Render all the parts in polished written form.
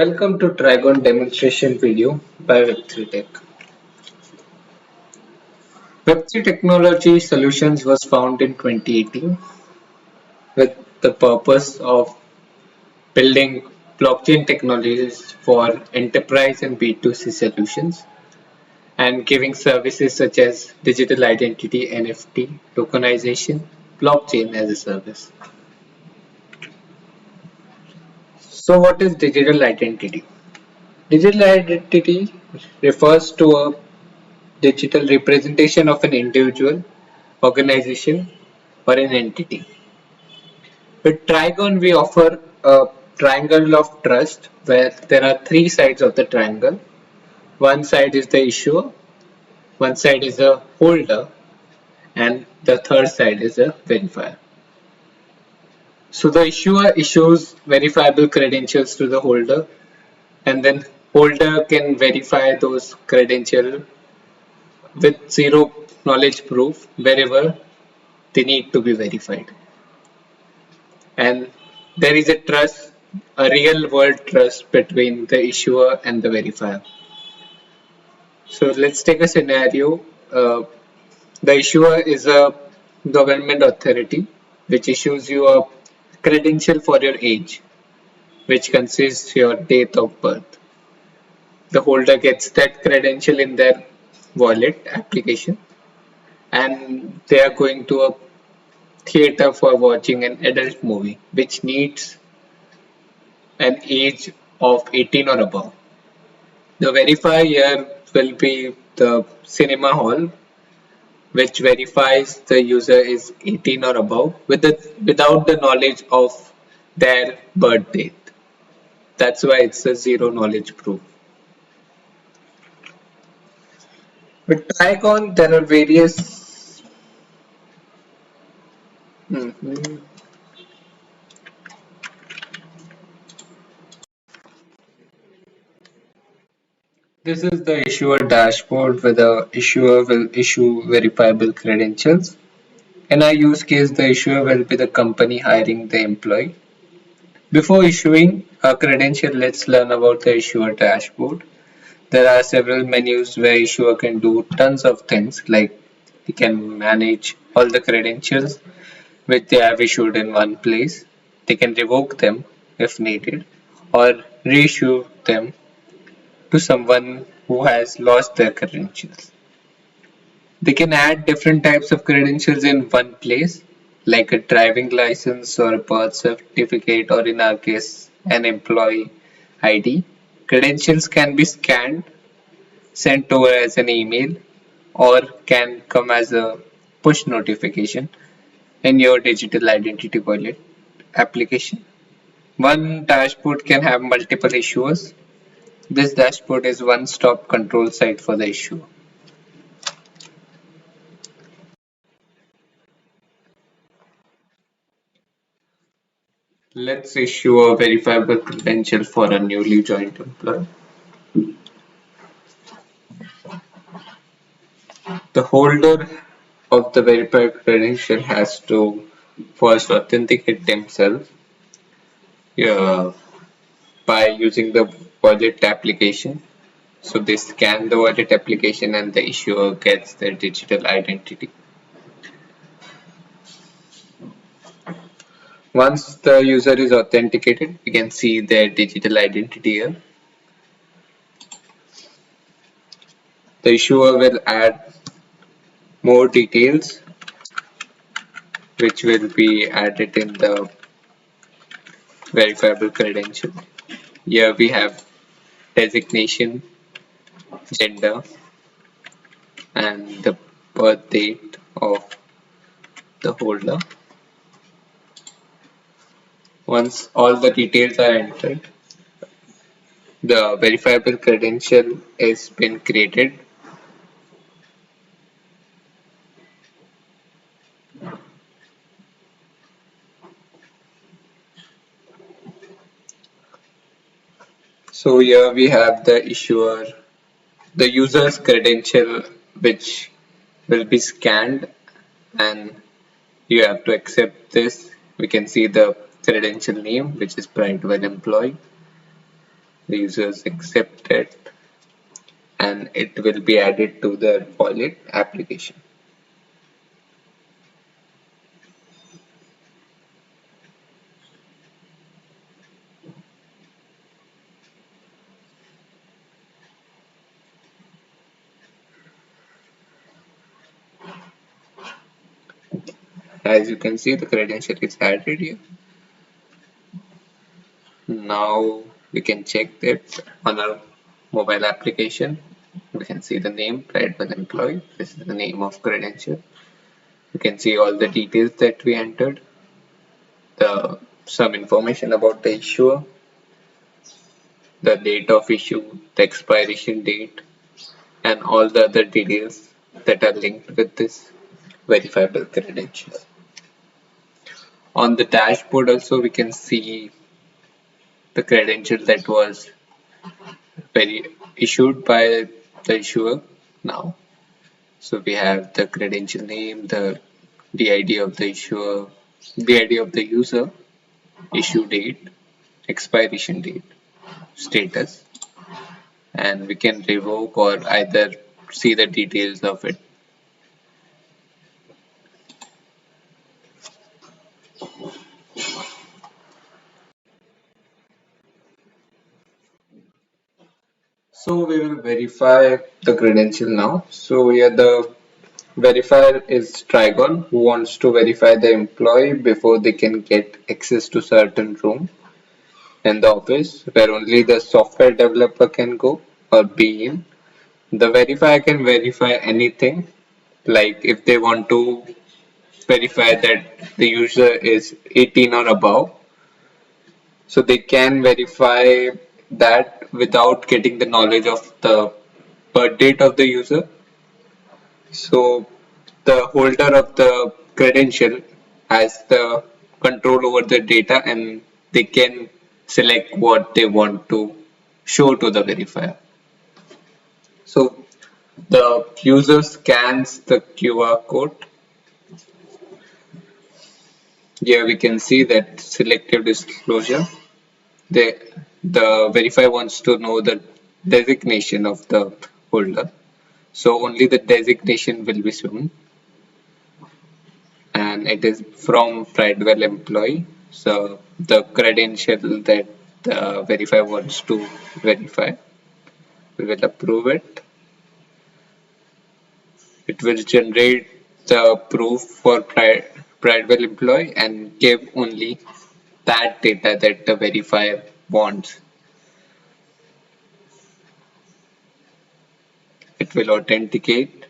Welcome to Trigon demonstration video by Web3Tech. Web3 Technology Solutions was founded in 2018 with the purpose of building blockchain technologies for enterprise and B2C solutions and giving services such as digital identity, NFT, tokenization, blockchain as a service. So what is digital identity? Digital identity refers to a digital representation of an individual, organization, or an entity. With Trigon, we offer a triangle of trust where there are three sides of the triangle. One side is the issuer, one side is a holder, and the third side is a verifier. So the issuer issues verifiable credentials to the holder, and then holder can verify those credentials with zero knowledge proof wherever they need to be verified. And there is a trust, a real world trust between the issuer and the verifier. So let's take a scenario. The issuer is a government authority which issues you a credential for your age, which consists your date of birth. The holder gets that credential in their wallet application, and they are going to a theater for watching an adult movie which needs an age of 18 or above. The verifier here will be the cinema hall, which verifies the user is 18 or above without the knowledge of their birth date. That's why it's a zero knowledge proof. With Trigon, there are various. Mhm. This is the issuer dashboard where the issuer will issue verifiable credentials. In our use case, the issuer will be the company hiring the employee. Before issuing a credential, let's learn about the issuer dashboard. There are several menus where issuer can do tons of things, like he can manage all the credentials which they have issued in one place. They can revoke them if needed or reissue them to someone who has lost their credentials. They can add different types of credentials in one place, like a driving license or a birth certificate, or in our case, an employee ID. Credentials can be scanned, sent over as an email, or can come as a push notification in your digital identity wallet application. One dashboard can have multiple issuers. This dashboard is one-stop control site for the issuer. Let's issue a verifiable credential for a newly joined employee. The holder of the verified credential has to first authenticate themselves by using the wallet application. So they scan the wallet application and the issuer gets their digital identity. Once the user is authenticated, we can see their digital identity here. The issuer will add more details which will be added in the verifiable credential. Here we have designation, gender, and the birth date of the holder. Once all the details are entered, the verifiable credential has been created. So here we have the issuer, the user's credential, which will be scanned, and you have to accept this. We can see the credential name, which is private employee. the users accept it, and it will be added to their wallet application. As you can see, the credential is added here. Now we can check that on our mobile application. We can see the name, Trigon employee. This is the name of credential. You can see all the details that we entered, some information about the issuer, the date of issue, the expiration date, and all the other details that are linked with this verifiable credential. On the dashboard also we can see the credential that was issued by the issuer now. So we have the credential name, the DID of the issuer, DID of the user, issue date, expiration date, status, and we can revoke or either see the details of it. So we will verify the credential now. So here the verifier is Trigon, who wants to verify the employee before they can get access to certain room in the office where only the software developer can go or be in. The verifier can verify anything, like if they want to verify that the user is 18 or above, so they can verify that without getting the knowledge of the birth date of the user. So the holder of the credential has the control over the data, and they can select what they want to show to the verifier. So the user scans the QR code. Here we can see that selective disclosure. The, the verifier wants to know the designation of the holder. So only the designation will be shown, and it is from Pridewell employee. So the credential that the verifier wants to verify, we will approve it. It will generate the proof for Pridewell employee and give only that data that the verifier wants. It will authenticate.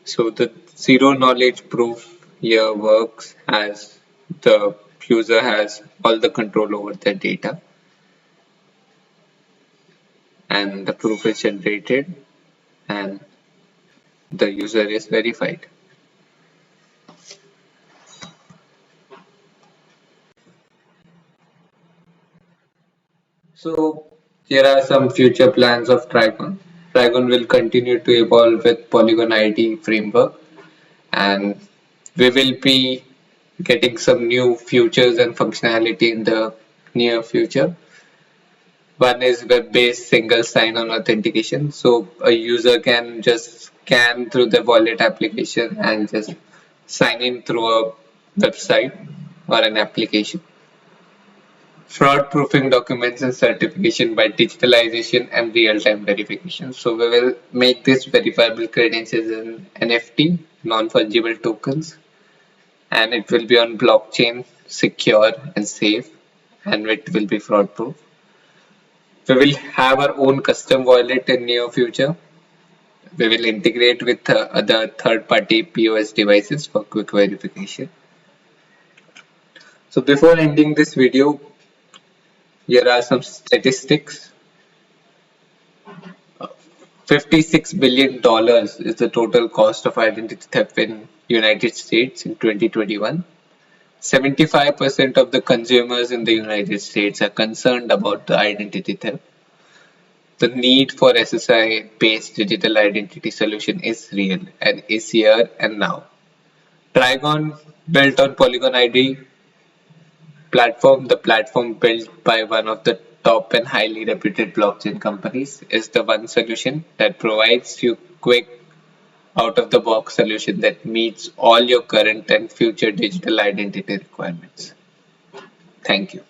So the zero knowledge proof here works as the user has all the control over their data, and the proof is generated and the user is verified. So here are some future plans of Trigon. Trigon will continue to evolve with Polygon ID framework, and we will be getting some new features and functionality in the near future. One is web-based single sign-on authentication. So a user can just scan through the wallet application and just sign in through a website or an application. Fraud proofing documents and certification by digitalization and real-time verification. So we will make this verifiable credentials in NFT, non-fungible tokens, and it will be on blockchain, secure and safe, and it will be fraud proof. We will have our own custom wallet in near future. We will integrate with other third-party POS devices for quick verification. So before ending this video, here are some statistics. $56 billion is the total cost of identity theft in United States in 2021. 75% of the consumers in the United States are concerned about the identity theft. The need for SSI-based digital identity solution is real and is here and now. Trigon, built on Polygon ID platform, the platform built by one of the top and highly reputed blockchain companies, is the one solution that provides you quick out of the box solution that meets all your current and future digital identity requirements. Thank you.